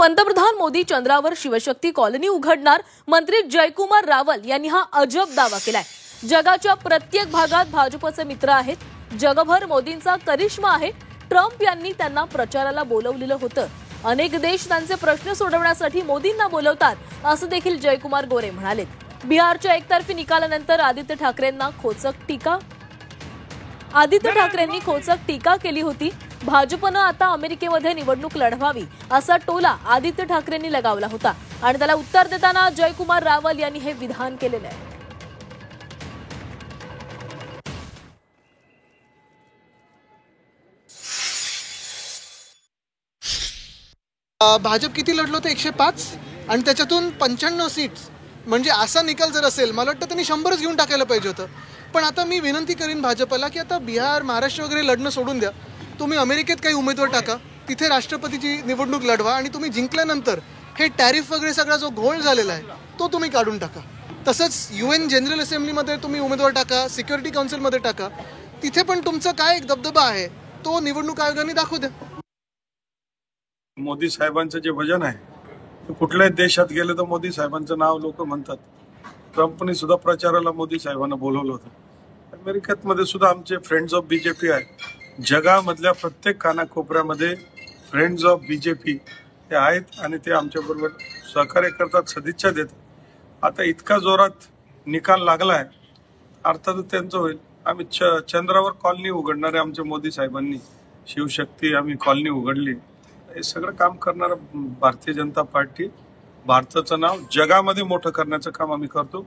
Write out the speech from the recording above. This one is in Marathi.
पंतप्रधान मोदी चंद्रावर शिवशक्ती कॉलनी उघडणार, मंत्री जयकुमार रावल यांनी हा अजब दावा केलाय। जगाच्या प्रत्येक भागात भाजपचे मित्र आहेत, जगभर मोदींचा करिश्मा आहे। ट्रम्प यांनी त्यांना प्रचाराला बोलवलेलं होतं। अनेक देश त्यांचे प्रश्न सोडवण्यासाठी मोदींना बोलवतात, असं देखील जयकुमार गोरे म्हणाले। बिहारच्या एकतर्फी निकालानंतर आदित्य ठाकरेंनी खोचक टीका केली होती। भाजपनं आता अमेरिकेमध्ये निवडणूक लढवावी असा टोला आदित्य ठाकरेंनी लगावला होता आणि त्याला उत्तर देताना जयकुमार रावल यांनी हे विधान केलेलं आहे। भाजप किती लढलो तर 105 आणि त्याच्यातून 95 सीट्स, म्हणजे असा निकाल जर असेल मला वाटतं त्यांनी 100च घेऊन टाकायला पाहिजे होतं। पण आता मी विनंती करीन भाजपला की आता बिहार महाराष्ट्र वगैरे लढणं सोडून द्या, तुम्ही अमेरिकेत काही उमेदवार टाका, तिथे राष्ट्रपतीची निवडणूक लढवा आणि तुम्ही जिंकल्यानंतर हे टॅरिफ वगैरे सगळा जो घोळ झालेला आहे तो तुम्ही काढून टाका। तसंच UN जनरल असेंब्लीमध्ये तुम्ही उमेदवार टाका, सिक्युरिटी काउन्सिलमध्ये टाका, तिथे पण तुमचा काय एक दबदबा आहे तो निवडणूक आयोगाने दाखवू द्या। मोदी साहेबांचं जे वजन आहे, कुठल्याही देशात गेले तर मोदी साहेबांचं नाव लोक म्हणतात। ट्रम्पने सुद्धा प्रचाराला मोदी साहेबांना बोलवलं होतं। अमेरिकेत मध्ये सुद्धा आमचे फ्रेंड्स ऑफ बीजेपी आहे। जगामधल्या प्रत्येक कानाकोपऱ्यामध्ये फ्रेंड्स ऑफ बीजेपी हे आहेत आणि ते आमच्या बरोबर सहकार्य करतात, सदिच्छा देतात। आता इतका जोरात निकाल लागलाय, अर्थातच त्यांचं होईल। आम्ही चंद्रावर कॉलनी उघडणारे आमच्या मोदी साहेबांनी शिवशक्ती आम्ही कॉलनी उघडली। हे सगळं काम करणारा भारतीय जनता पार्टी, भारताचं नाव जगामध्ये मोठं करण्याचं काम आम्ही करतो।